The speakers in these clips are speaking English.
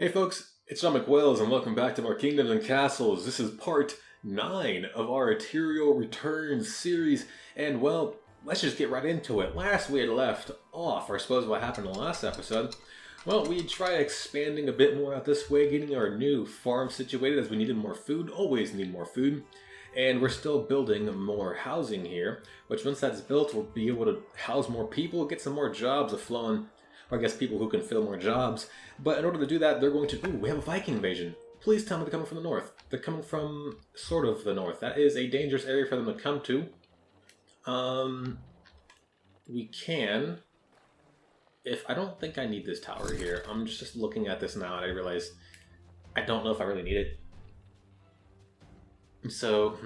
Hey folks, it's John McWells and welcome back to our Kingdoms and Castles. This is part 9 of our Arterial Returns series, and well, let's just get right into it. Last we had left off, or I suppose what happened in the last episode, well, we tried expanding a bit more out this way, getting our new farm situated as we needed more food, always need more food, and we're still building more housing here, which once that's built, we'll be able to house more people, get some more jobs aflowing, or I guess people who can fill more jobs. But in order to do that, they're going to... Ooh, we have a Viking Invasion. Please tell me they're coming from the north. They're coming from sort of the north. That is a dangerous area for them to come to. We can... I don't think I need this tower here. I'm just looking at this now and I realize I don't know if I really need it. So,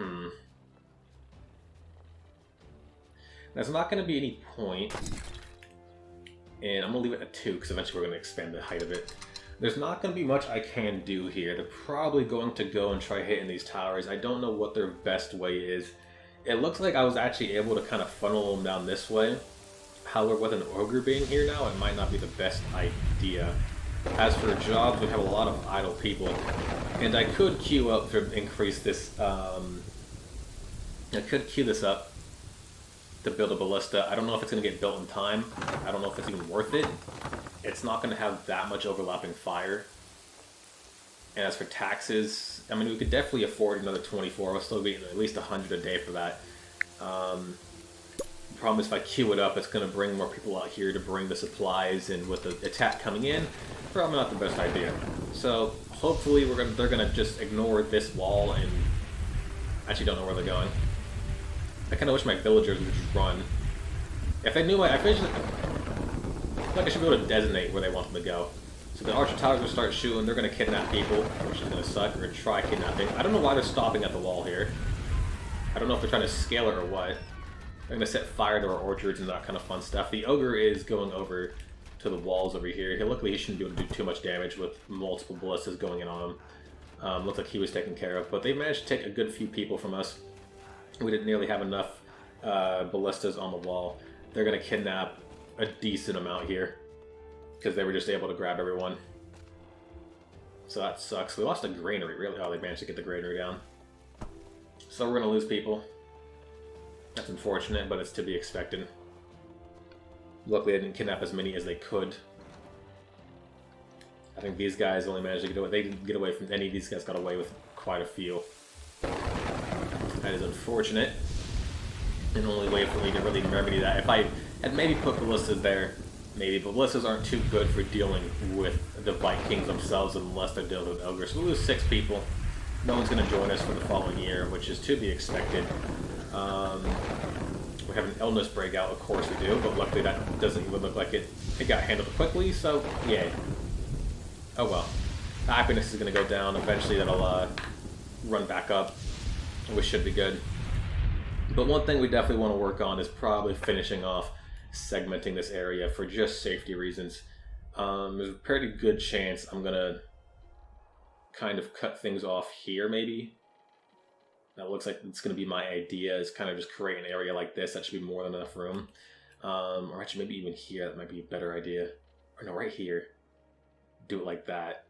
There's not going to be any point... And I'm going to leave it at 2 because eventually we're going to expand the height of it. There's not going to be much I can do here. They're probably going to go and try hitting these towers. I don't know what their best way is. It looks like I was actually able to kind of funnel them down this way. However, with an ogre being here now, it might not be the best idea. As for jobs, we have a lot of idle people. And I could queue up to increase this... I could queue this up to build a ballista. I don't know if it's going to get built in time. I don't know if it's even worth it. It's not going to have that much overlapping fire. And as for taxes, I mean, we could definitely afford another 24. We're still getting at least 100 a day for that. The problem is if I queue it up, it's going to bring more people out here to bring the supplies, and with the attack coming in, probably not the best idea. So hopefully they're going to just ignore this wall, and I actually don't know where they're going. I kind of wish my villagers would just run. If they knew I feel like I should be able to designate where they want them to go. So the archer towers will start shooting, they're going to kidnap people, which is going to suck, or try kidnapping. I don't know why they're stopping at the wall here. I don't know if they're trying to scale it or what. They're going to set fire to our orchards and that kind of fun stuff. The ogre is going over to the walls over here. Luckily he shouldn't be able to do too much damage with multiple ballistas going in on him. Looks like he was taken care of, but they managed to take a good few people from us. We didn't nearly have enough ballistas on the wall. They're going to kidnap a decent amount here because they were just able to grab everyone. So that sucks. We lost a granary, really. Oh, they managed to get the granary down. So we're going to lose people. That's unfortunate, but it's to be expected. Luckily, they didn't kidnap as many as they could. I think these guys only managed to get away. They didn't get away from any. These guys got away with quite a few. That is unfortunate. And the only way for me to really remedy that, if I had maybe put ballistas there, maybe, but ballistas aren't too good for dealing with the Vikings themselves unless they're dealing with ogres. So we lose 6 people. No one's going to join us for the following year, which is to be expected. We have an illness breakout, of course we do, but luckily that doesn't even look like it got handled quickly, so yay. Oh well. The happiness is going to go down. Eventually that'll run back up. We should be good. But one thing we definitely want to work on is probably finishing off segmenting this area for just safety reasons. There's a pretty good chance I'm going to kind of cut things off here, maybe. That looks like it's going to be my idea, is kind of just create an area like this. That should be more than enough room. Or actually maybe even here, that might be a better idea. Or no, right here. Do it like that.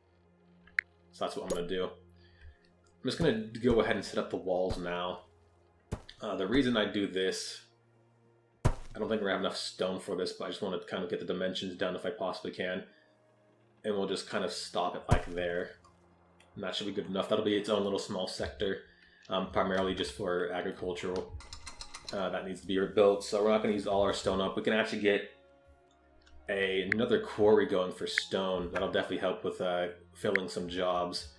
So that's what I'm going to do. I'm just going to go ahead and set up the walls now. The reason I do this, I don't think we're going to have enough stone for this, but I just want to kind of get the dimensions done if I possibly can. And we'll just kind of stop it like there. And that should be good enough. That'll be its own little small sector, primarily just for agricultural. That needs to be rebuilt, so we're not going to use all our stone up. We can actually get another quarry going for stone. That'll definitely help with filling some jobs.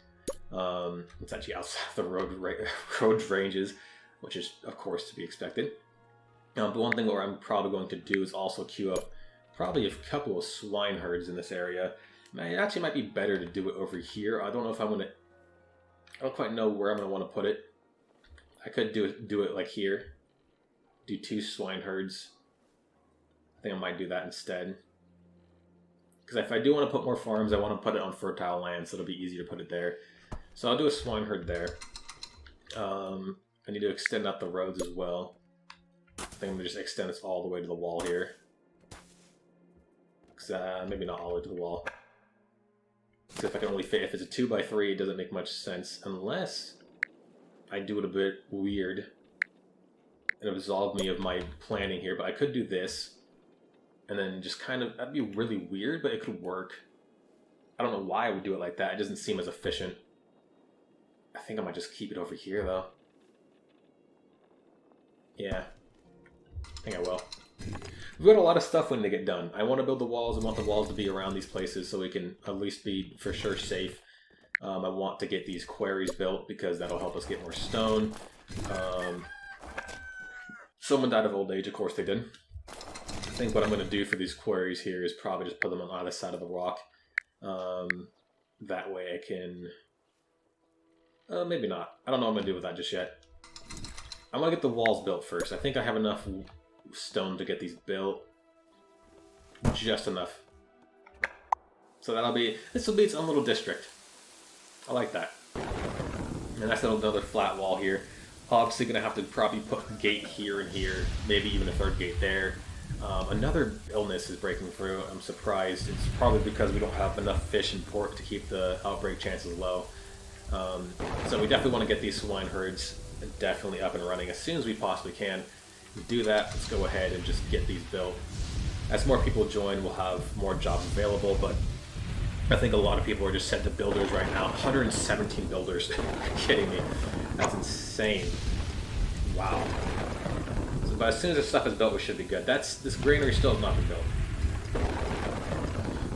It's actually outside the road ranges, which is, of course, to be expected. But one thing where I'm probably going to do is also queue up probably a couple of swine herds in this area. It actually might be better to do it over here. I don't know if I'm going to... I don't quite know where I'm going to want to put it. I could do it like here. Do 2 swine herds. I think I might do that instead. Because if I do want to put more farms, I want to put it on fertile land, so it'll be easier to put it there. So I'll do a swine herd there. I need to extend out the roads as well. I think I'm going to just extend this all the way to the wall here. Maybe not all the way to the wall. So if I can only fit, if it's a 2x3, it doesn't make much sense unless I do it a bit weird and absolve me of my planning here. But I could do this and then just kind of, that'd be really weird, but it could work. I don't know why I would do it like that. It doesn't seem as efficient. I think I might just keep it over here though. Yeah, I think I will. We've got a lot of stuff when they get done. I want to build the walls. I want the walls to be around these places so we can at least be for sure safe. I want to get these quarries built because that'll help us get more stone. Someone died of old age, of course they did. I think what I'm going to do for these quarries here is probably just put them on either side of the rock. That way I can... maybe not. I don't know what I'm going to do with that just yet. I want to get the walls built first. I think I have enough stone to get these built. Just enough. So that'll be... This will be its own little district. I like that. And that's another flat wall here. Obviously going to have to probably put a gate here and here. Maybe even a third gate there. Another illness is breaking through. I'm surprised. It's probably because we don't have enough fish and pork to keep the outbreak chances low. So we definitely want to get these swine herds definitely up and running as soon as we possibly can. If we do that, let's go ahead and just get these built. As more people join, we'll have more jobs available, but I think a lot of people are just set to builders right now. 117 builders. Are you kidding me? That's insane. Wow. So, but as soon as this stuff is built, we should be good. This granary still has not been built.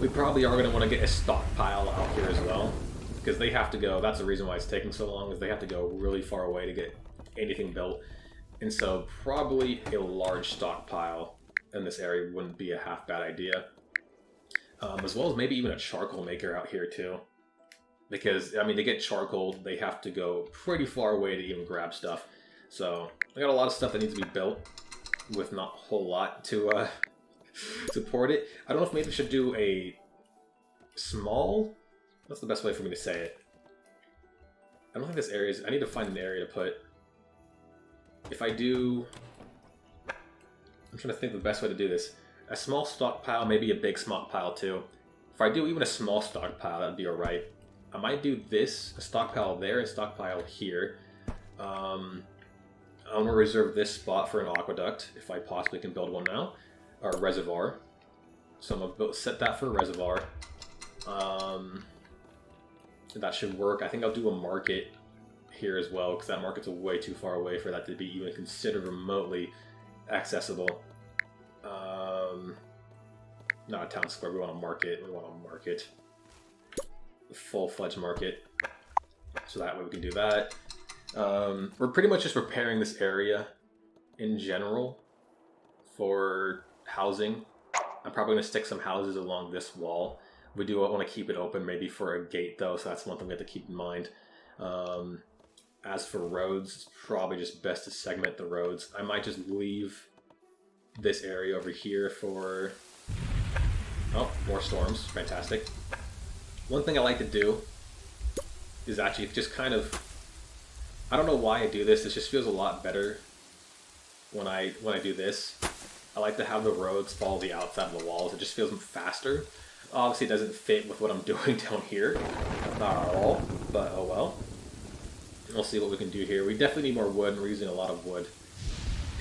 We probably are going to want to get a stockpile out here as well, because they have to go. That's the reason why it's taking so long, is they have to go really far away to get anything built. And so probably a large stockpile in this area wouldn't be a half bad idea. As well as maybe even a charcoal maker out here too. Because, I mean, to get charcoal, they have to go pretty far away to even grab stuff. So, I got a lot of stuff that needs to be built with not a whole lot to support it. I don't know if maybe I should do a small... That's the best way for me to say it. I don't think this area is... I need to find an area to put... If I do... I'm trying to think of the best way to do this. A small stockpile, maybe a big stockpile too. If I do even a small stockpile, that'd be alright. I might do this, a stockpile there, a stockpile here. I'm going to reserve this spot for an aqueduct, if I possibly can build one now. Or a reservoir. So I'm going to set that for a reservoir. That should work. I think I'll do a market here as well, because that market's way too far away for that to be even considered remotely accessible. Not a town square, we want a market. We want a market. A full-fledged market. So that way we can do that. We're pretty much just preparing this area in general for housing. I'm probably going to stick some houses along this wall. We do want to keep it open maybe for a gate though, so that's one thing we have to keep in mind. As for roads, it's probably just best to segment the roads. I might just leave this area over here for... Oh, more storms. Fantastic. One thing I like to do is actually just kind of... I don't know why I do this. This just feels a lot better when I do this. I like to have the roads follow the outside of the walls. It just feels faster. Obviously, it doesn't fit with what I'm doing down here. Not at all, but oh well. We'll see what we can do here. We definitely need more wood, and we're using a lot of wood.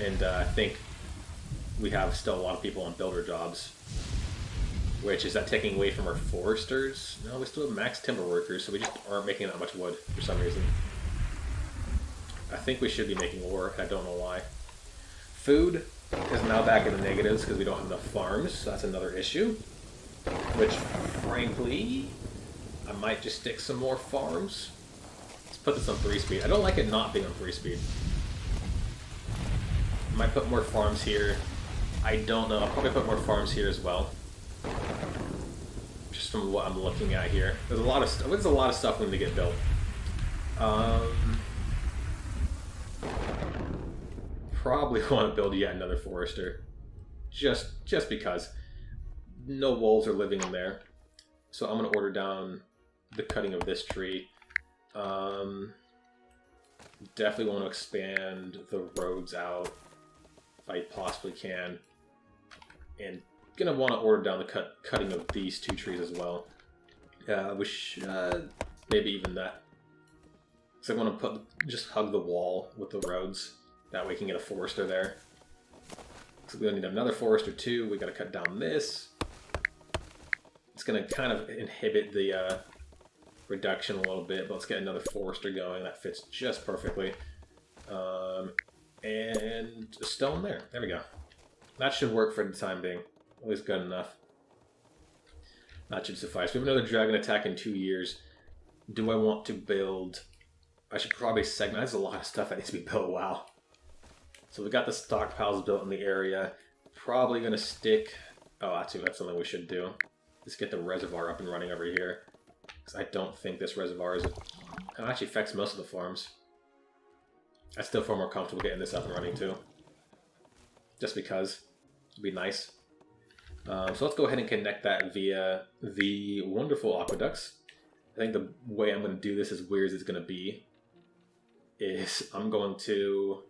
And I think we have still a lot of people on builder jobs. Which, is that taking away from our foresters? No, we still have max timber workers, so we just aren't making that much wood for some reason. I think we should be making more, I don't know why. Food is now back in the negatives because we don't have enough farms, so that's another issue. Which, frankly, I might just stick some more farms. Let's put this on 3-speed. I don't like it not being on 3-speed. I might put more farms here. I don't know. I'll probably put more farms here as well. Just from what I'm looking at here. There's a lot of stuff we need to get built. Probably want to build yet another forester. Just because. No wolves are living in there. So I'm going to order down the cutting of this tree. Definitely want to expand the roads out if I possibly can. And going to want to order down the cutting of these 2 trees as well. We should maybe even that. So I want to just hug the wall with the roads. That way we can get a forester there. So we need another forester too. We got to cut down this. It's going to kind of inhibit the reduction a little bit, but let's get another forester going. That fits just perfectly. And a stone there. There we go. That should work for the time being. At least good enough. That should suffice. We have another dragon attack in 2 years. Do I want to build... I should probably segment. There's a lot of stuff that needs to be built. Wow. So we got the stockpiles built in the area. Probably going to stick... Oh, actually, that's something we should do. Let's get the reservoir up and running over here. Because I don't think this reservoir is... It actually affects most of the farms. I still feel more comfortable getting this up and running too. Just because. It'd be nice. So let's go ahead and connect that via the wonderful aqueducts. I think the way I'm going to do this, as weird as it's going to be, is I'm going to...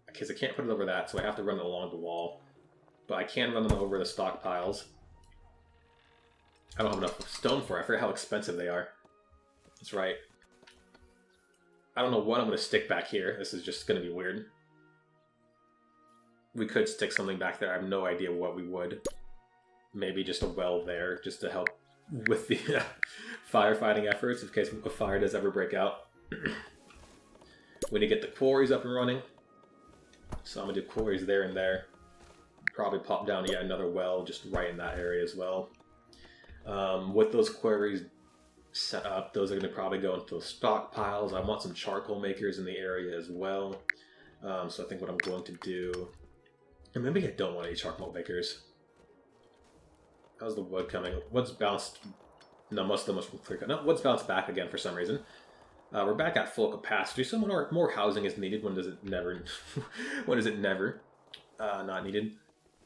Because I can't put it over that, so I have to run it along the wall. But I can run them over the stockpiles. I don't have enough stone for it. I forget how expensive they are. That's right. I don't know what I'm going to stick back here. This is just going to be weird. We could stick something back there. I have no idea what we would. Maybe just a well there, just to help with the firefighting efforts in case a fire does ever break out. We need to get the quarries up and running. So I'm going to do quarries there and there. Probably pop down yet another well just right in that area as well. With those quarries set up, those are going to probably go into those stockpiles. I want some charcoal makers in the area as well. So I think what I'm going to do... And maybe I don't want any charcoal makers. How's the wood coming? Wood's bounced... No, most of them must be clear cut. No, wood's bounced back again for some reason. We're back at full capacity. So more housing is needed. When does it never... when is it never not needed?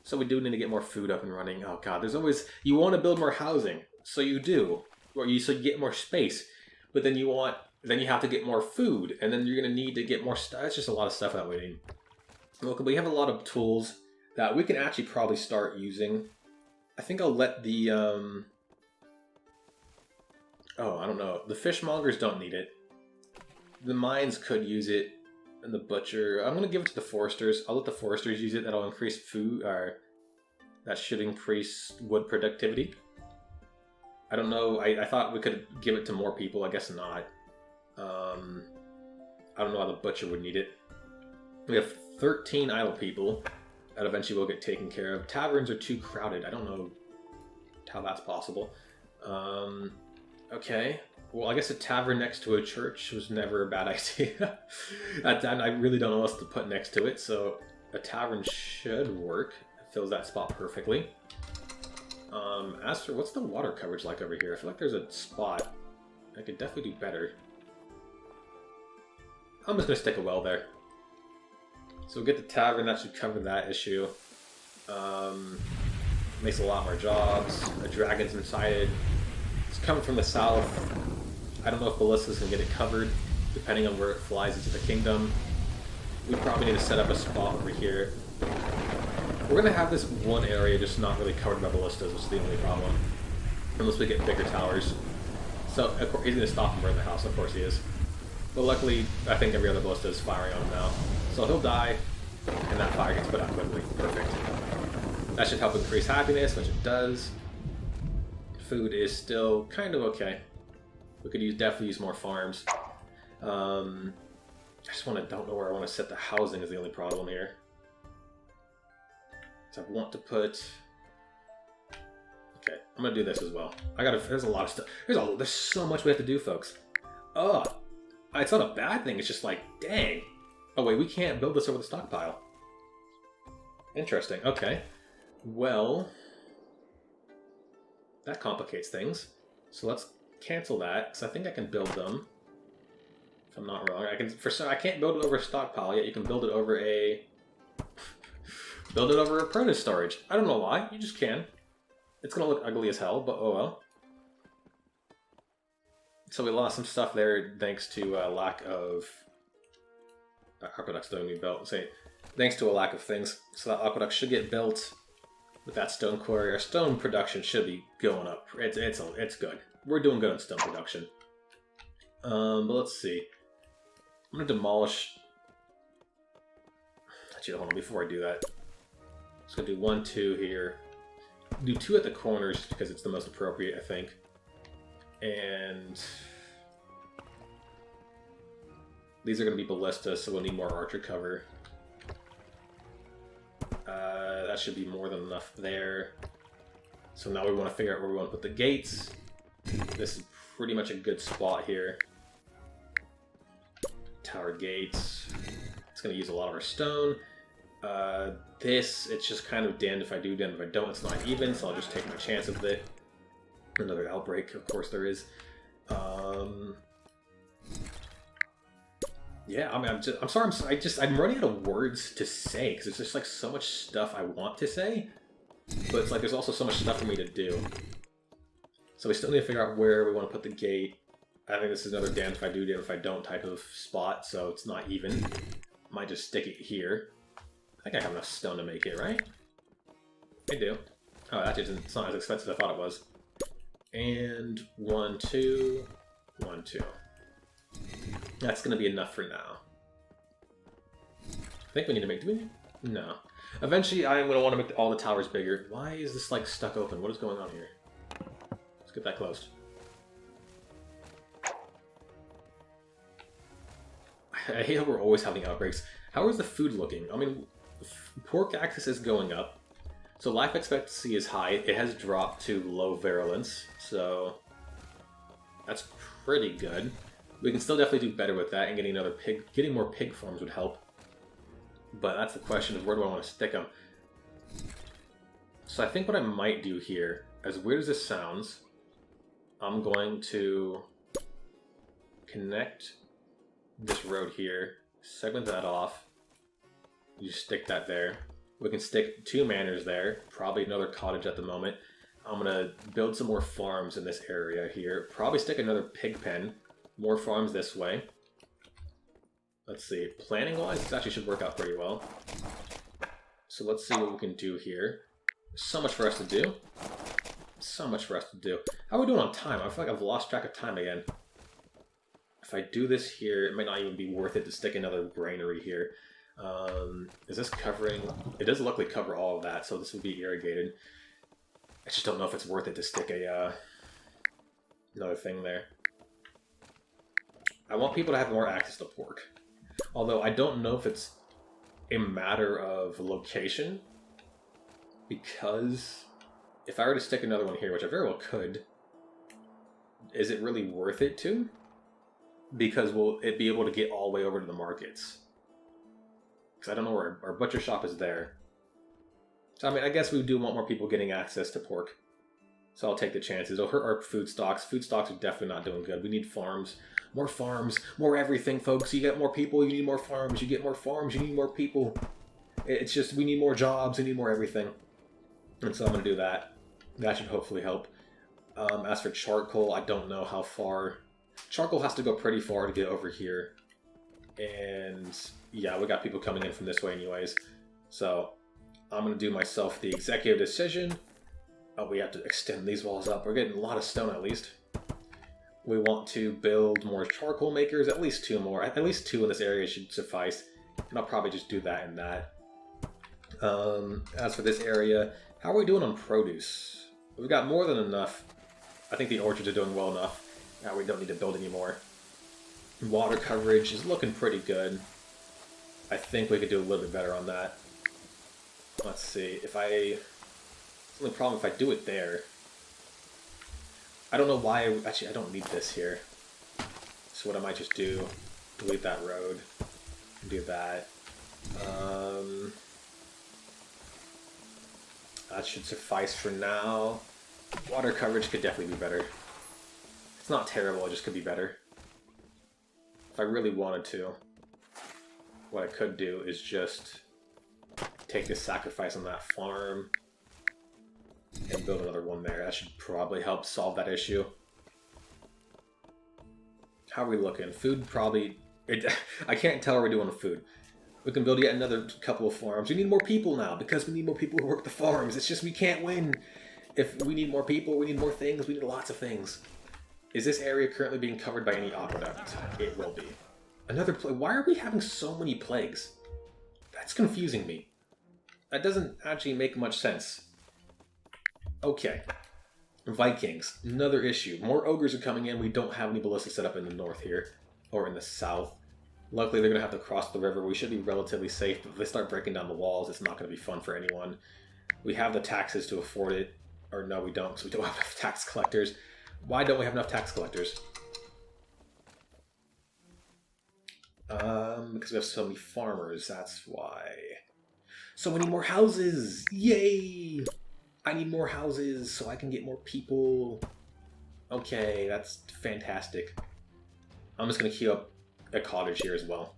So we do need to get more food up and running. Oh god, there's always... You want to build more housing. So you do. So you get more space. But then you have to get more food. And then you're going to need to get more stuff. It's just a lot of stuff that we need. Look, we have a lot of tools that we can actually probably start using. I think I'll let the... Oh, I don't know. The fishmongers don't need it. The mines could use it. And the butcher... I'm going to give it to the foresters. I'll let the foresters use it. That'll increase food... Or that should increase wood productivity. I don't know. I thought we could give it to more people. I guess not. I don't know how the butcher would need it. We have 13 idle people that eventually will get taken care of. Taverns are too crowded. I don't know how that's possible. Okay. Well, I guess a tavern next to a church was never a bad idea. I really don't know what else to put next to it, so a tavern should work. It fills that spot perfectly. As for what's the water coverage like over here? I feel like there's a spot I could definitely do better. I'm just going to stick a well there. So we'll get the tavern, that should cover that issue. Makes a lot more jobs. A dragon's inside. It's coming from the south. I don't know if ballistas can get it covered, depending on where it flies into the kingdom. We probably need to set up a spot over here. We're going to have this one area just not really covered by ballistas, which is the only problem. Unless we get bigger towers. So, of course, he's going to stop and burn the house, of course he is. But luckily, I think every other ballista is firing on him now. So he'll die, and that fire gets put out quickly. Perfect. That should help increase happiness, which it does. Food is still kind of okay. We could definitely use more farms. I just don't know where I want to set the housing is the only problem here. So I want to put... Okay, I'm going to do this as well. There's a lot of stuff. There's so much we have to do, folks. Oh, it's not a bad thing. It's just like, dang. Oh, wait, we can't build this over the stockpile. Interesting. Okay. Well, that complicates things. So let's cancel that, because I think I can build them. If I'm not wrong. I can't build it over a stockpile yet. You can build it over a... Build it over a produce storage. I don't know why. You just can. It's going to look ugly as hell, but oh well. So we lost some stuff there thanks to a lack of... Aqueduct's don't need built. Say, thanks to a lack of things. So that aqueduct should get built with that stone quarry. Our stone production should be going up. It's good. we're doing good on stone production. But let's see. I'm gonna demolish. Actually, hold on. Before I do that, I'm just gonna do 1, 2 here. Do 2 at the corners because it's the most appropriate, I think. And these are gonna be ballistas, so we'll need more archer cover. That should be more than enough there. So now we want to figure out where we want to put the gates. This is pretty much a good spot here. Tower gates. It's going to use a lot of our stone. This, it's just kind of damned if I do, damned if I don't. It's not even, so I'll just take my chance of it. Another outbreak, of course there is. Yeah, I mean, I'm sorry, I'm running out of words to say, because there's just, like, so much stuff I want to say, but it's like there's also so much stuff for me to do. So we still need to figure out where we want to put the gate. I think this is another damned if I do, damned if I don't type of spot, so it's not even. Might just stick it here. I think I have enough stone to make it, right? I do. Oh, actually, it's not as expensive as I thought it was. And 1, 2, 1, 2. That's going to be enough for now. I think we need to make... Do we? No. Eventually, I'm going to want to make all the towers bigger. Why is this, like, stuck open? What is going on here? Let's get that closed. I hate how we're always having outbreaks. How is the food looking? I mean, pork access is going up. So life expectancy is high. It has dropped to low virulence. So that's pretty good. We can still definitely do better with that, and getting more pig farms would help. But that's the question of where do I want to stick them? So I think what I might do here, as weird as this sounds, I'm going to connect this road here, segment that off, you just stick that there. We can stick 2 manors there, probably another cottage at the moment. I'm going to build some more farms in this area here, probably stick another pig pen. More farms this way. Let's see. Planning-wise, this actually should work out pretty well. So let's see what we can do here. So much for us to do. So much for us to do. How are we doing on time? I feel like I've lost track of time again. If I do this here, it might not even be worth it to stick another granary here. Is this covering... It does luckily cover all of that, so this would be irrigated. I just don't know if it's worth it to stick a another thing there. I want people to have more access to pork. Although I don't know if it's a matter of location. Because if I were to stick another one here, which I very well could, is it really worth it to? Because will it be able to get all the way over to the markets? Because I don't know where our butcher shop is there. So I mean, I guess we do want more people getting access to pork. So I'll take the chances. It'll hurt our food stocks. Food stocks are definitely not doing good. We need farms. More farms. More everything, folks. You get more people, you need more farms. You get more farms, you need more people. It's just, we need more jobs, we need more everything. And so I'm going to do that. That should hopefully help. As for charcoal, I don't know how far. Charcoal has to go pretty far to get over here. And yeah, we got people coming in from this way anyways. So I'm going to do myself the executive decision. Oh, we have to extend these walls up. We're getting a lot of stone at least. We want to build more charcoal makers, at least 2 more. At least 2 in this area should suffice. And I'll probably just do that and that. As for this area, how are we doing on produce? We've got more than enough. I think the orchards are doing well enough. Now we don't need to build anymore. Water coverage is looking pretty good. I think we could do a little bit better on that. Let's see. It's the only problem if I do it there. I don't know why. Actually, I don't need this here. So what I might just do, delete that road, do that. That should suffice for now. Water coverage could definitely be better. It's not terrible, it just could be better. If I really wanted to, what I could do is just take this sacrifice on that farm and build another one there. That should probably help solve that issue. How are we looking? Food probably... I can't tell how we're doing with food. We can build yet another couple of farms. We need more people now because we need more people who work the farms. It's just we can't win. If we need more people, we need more things. We need lots of things. Is this area currently being covered by any aqueduct? It will be. Another plague. Why are we having so many plagues? That's confusing me. That doesn't actually make much sense. Okay. Vikings. Another issue. More ogres are coming in. We don't have any ballistas set up in the north here. Or in the south. Luckily, they're going to have to cross the river. We should be relatively safe. But if they start breaking down the walls, it's not going to be fun for anyone. We have the taxes to afford it. Or no, we don't, because we don't have enough tax collectors. Why don't we have enough tax collectors? Because we have so many farmers, that's why. So we need more houses! Yay! I need more houses so I can get more people. Okay, that's fantastic. I'm just going to queue up a cottage here as well.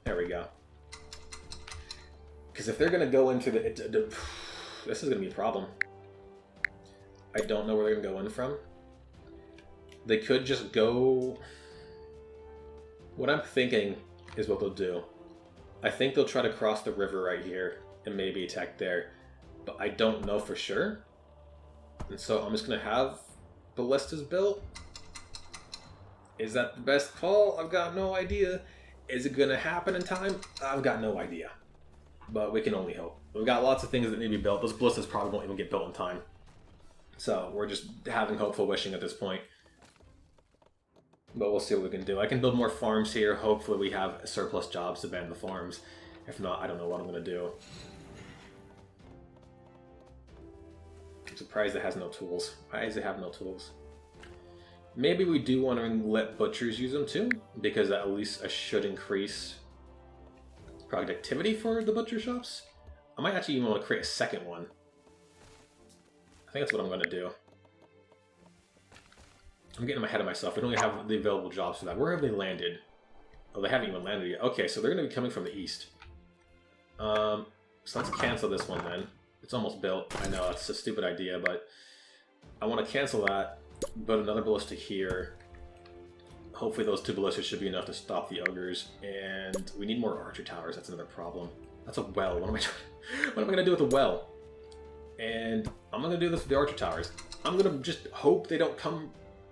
There we go. Because if they're going to go into the... This is going to be a problem. I don't know where they're going to go in from. They could just go... What I'm thinking is what they'll do. I think they'll try to cross the river right here and maybe attack there. But I don't know for sure. And so I'm just going to have ballistas built. Is that the best call? I've got no idea. Is it going to happen in time? I've got no idea. But we can only hope. We've got lots of things that need to be built. Those ballistas probably won't even get built in time. So we're just having hopeful wishing at this point. But we'll see what we can do. I can build more farms here. Hopefully we have surplus jobs to ban the farms. If not, I don't know what I'm going to do. I'm surprised it has no tools. Why does it have no tools? Maybe we do want to let butchers use them too, because that at least should increase productivity for the butcher shops. I might actually even want to create a second one. I think that's what I'm going to do. I'm getting ahead of myself. I don't even have the available jobs for that. Where have they landed? Oh, they haven't even landed yet. Okay, so they're going to be coming from the east. So let's cancel this one then. It's almost built. I know, it's a stupid idea, but I want to cancel that. Build another ballista here. Hopefully those two ballistas should be enough to stop the ogres. And we need more archer towers. That's another problem. That's a well. What am I going to do with a well? And I'm going to do this with the archer towers. I'm going to just hope they don't come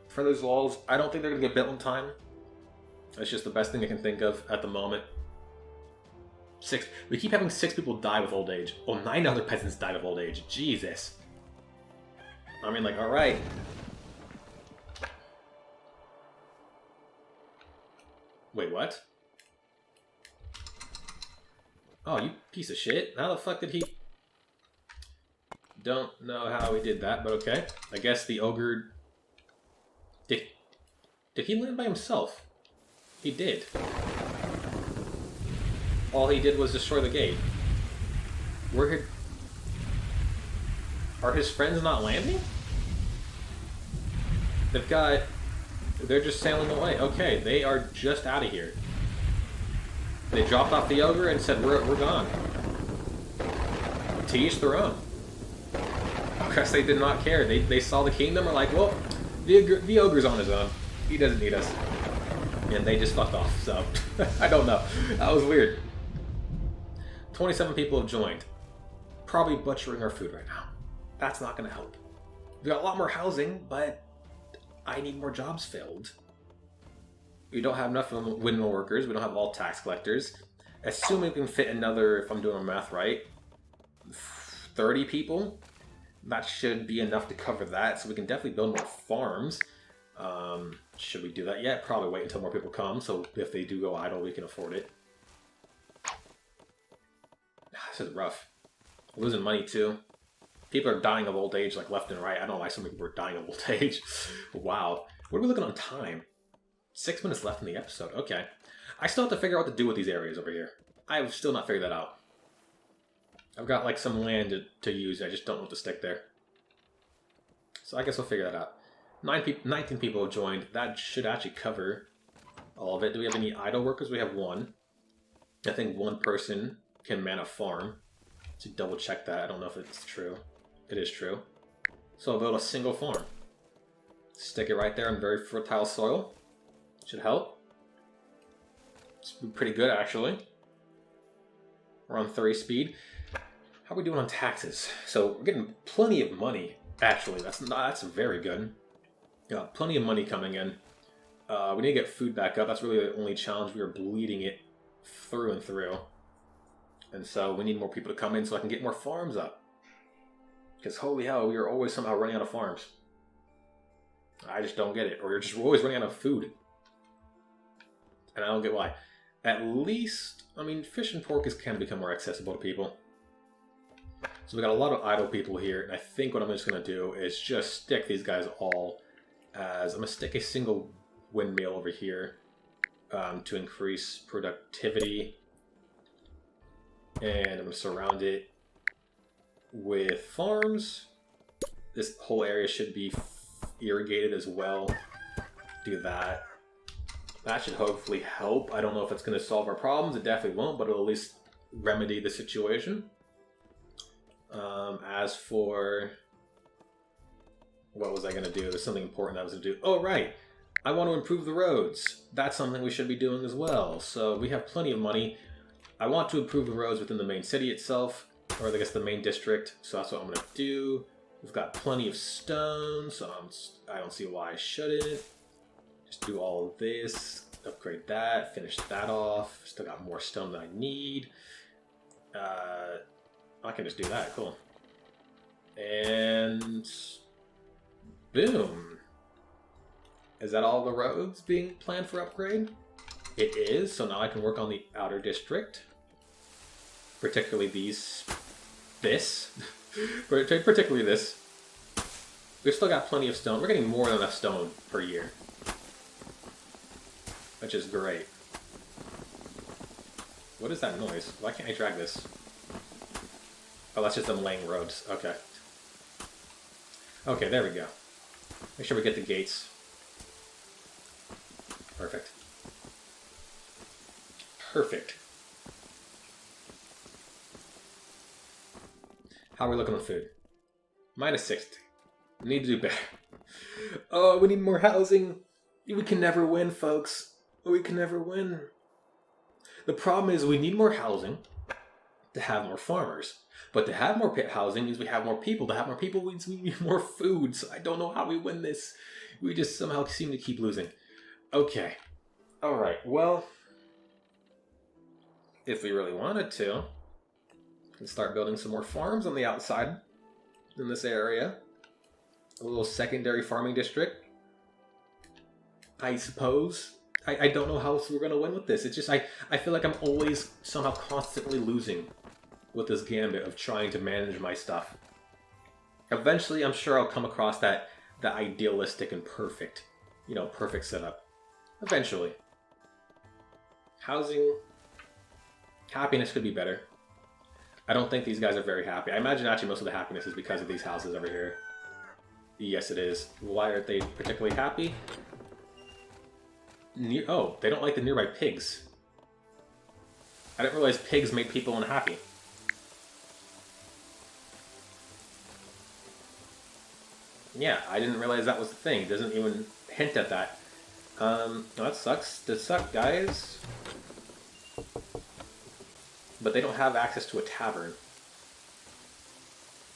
for those walls. I don't think they're going to get built in time. That's just the best thing I can think of at the moment. We keep having 6 people die with old age. Oh, 9 other peasants died of old age. Jesus. I mean, like, alright. Wait, what? Oh, you piece of shit. How the fuck did he... Don't know how he did that, but okay. I guess the ogre... Did he land by himself? He did. All he did was destroy the gate. Are his friends not landing? They're just sailing away. Okay, they are just out of here. They dropped off the ogre and said, we're gone. To each their own. I guess they did not care. They saw the kingdom and were like, well, the ogre's on his own. He doesn't need us. And they just fucked off, so I don't know. That was weird. 27 people have joined. Probably butchering our food right now. That's not going to help. We got a lot more housing, but I need more jobs filled. We don't have enough windmill workers. We don't have all tax collectors. Assuming we can fit another, if I'm doing my math right, 30 people. That should be enough to cover that, so we can definitely build more farms. Should we do that yet? Probably wait until more people come, so if they do go idle, we can afford it. This is rough. We're losing money too. People are dying of old age like left and right. I don't know why so many people are dying of old age. Wow. What are we looking on time? 6 minutes left in the episode. Okay. I still have to figure out what to do with these areas over here. I've still not figured that out. I've got like some land to use. I just don't know what to stick there. So I guess we'll figure that out. 19 people have joined. That should actually cover all of it. Do we have any idle workers? We have one. I think one person can man a farm. To double check that. I don't know if it's true. It is true. So I'll build a single farm. Stick it right there on very fertile soil. Should help. It's pretty good actually. We're on 30 speed. How are we doing on taxes? So we're getting plenty of money. Actually, that's very good. Yeah, plenty of money coming in. We need to get food back up. That's really the only challenge. We are bleeding it through and through. And so we need more people to come in so I can get more farms up. Because holy hell, we are always somehow running out of farms. I just don't get it. Or we're always running out of food. And I don't get why. At least, I mean, fish and pork can become more accessible to people. So we got a lot of idle people here. And I think what I'm just going to do is just stick these guys all as... I'm going to stick a single windmill over here to increase productivity. And I'm going to surround it with farms. This whole area should be irrigated as well. Do that. That should hopefully help. I don't know if it's going to solve our problems. It definitely won't, but it'll at least remedy the situation. As for... what was I going to do? There's something important I was going to do. Oh, right. I want to improve the roads. That's something we should be doing as well. So we have plenty of money. I want to improve the roads within the main city itself, or I guess the main district, so that's what I'm going to do. We've got plenty of stone, so I don't see why I shouldn't. Just do all of this, upgrade that, finish that off. Still got more stone than I need. I can just do that, cool. And boom. Is that all the roads being planned for upgrade? It is, so now I can work on the outer district. Particularly particularly this. We've still got plenty of stone. We're getting more than enough stone per year. Which is great. What is that noise? Why can't I drag this? Oh, that's just them laying roads. Okay. Okay, there we go. Make sure we get the gates. Perfect. Perfect. How are we looking on food? Minus 60. We need to do better. Oh, we need more housing. We can never win, folks. We can never win. The problem is we need more housing to have more farmers. But to have more housing means we have more people. To have more people means we need more food. So I don't know how we win this. We just somehow seem to keep losing. Okay. Alright, well... if we really wanted to, we can start building some more farms on the outside in this area. A little secondary farming district. I suppose. I don't know how else we're going to win with this. It's just, I feel like I'm always somehow constantly losing with this gambit of trying to manage my stuff. Eventually, I'm sure I'll come across the idealistic and perfect, perfect setup. Eventually. Housing. Happiness could be better. I don't think these guys are very happy. I imagine actually most of the happiness is because of these houses over here. Yes, it is. Why aren't they particularly happy? Oh, they don't like the nearby pigs. I didn't realize pigs made people unhappy. Yeah, I didn't realize that was the thing. It doesn't even hint at that. That sucks. That sucks, guys. But they don't have access to a tavern.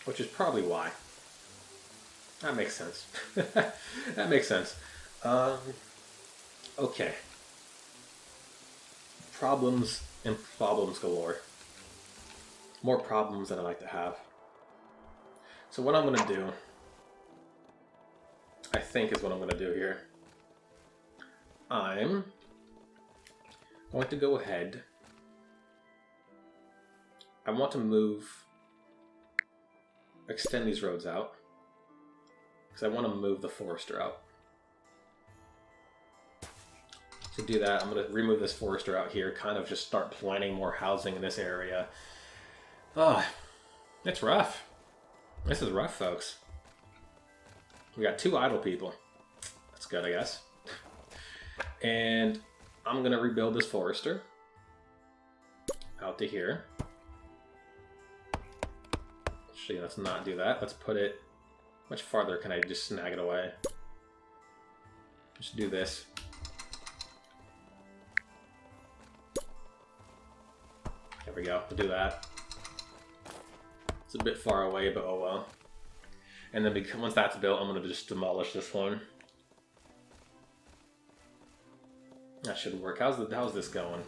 Which is probably why. That makes sense. That makes sense. Okay. Problems and problems galore. More problems than I like to have. So what I'm going to do, I think is what I'm going to do here. I'm going to go ahead. I want to extend these roads out. Because I want to move the forester out. To do that, I'm going to remove this forester out here, kind of just start planning more housing in this area. Oh, it's rough. This is rough, folks. We got 2 idle people. That's good, I guess. And I'm going to rebuild this forester out to here. Actually, let's not do that. Let's put it... How much farther can I just snag it away? Just do this. There we go. We'll do that. It's a bit far away, but oh well. And then once that's built, I'm going to just demolish this one. That should work. How's this going?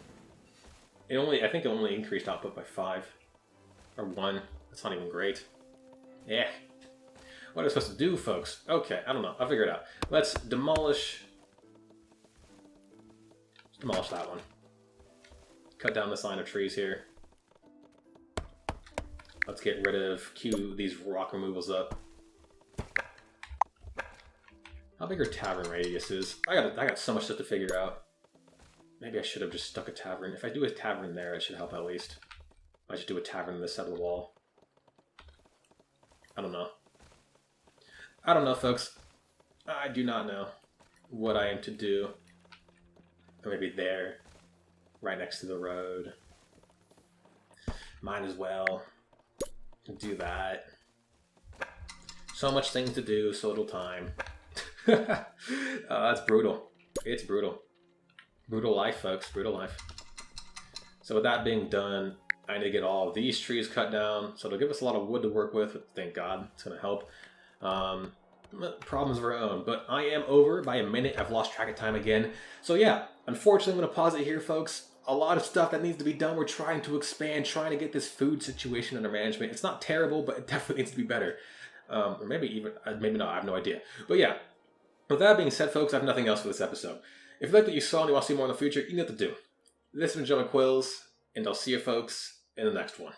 I think it only increased output by 5. Or 1. That's not even great. Yeah. What am I supposed to do, folks? Okay, I don't know. I'll figure it out. Let's demolish that one. Cut down this line of trees here. Let's get rid of these rock removals up. How big are Tavern Radius is? I got so much stuff to figure out. Maybe I should have just stuck a tavern. If I do a tavern there, it should help at least. I should do a tavern on this side of the wall. I don't know. I don't know, folks. I do not know what I am to do. Or maybe there, right next to the road. Might as well do that. So much things to do, so little time. That's brutal. It's brutal. Brutal life, folks. Brutal life. So with that being done, I need to get all of these trees cut down. So it'll give us a lot of wood to work with. Thank God. It's going to help. Problems of our own. But I am over by a minute. I've lost track of time again. So yeah, unfortunately, I'm going to pause it here, folks. A lot of stuff that needs to be done. We're trying to expand, trying to get this food situation under management. It's not terrible, but it definitely needs to be better. Or maybe not. I have no idea. But yeah, with that being said, folks, I have nothing else for this episode. If you like what you saw and you want to see more in the future, you know what to do. This has been Joe McQuills, and I'll see you folks in the next one.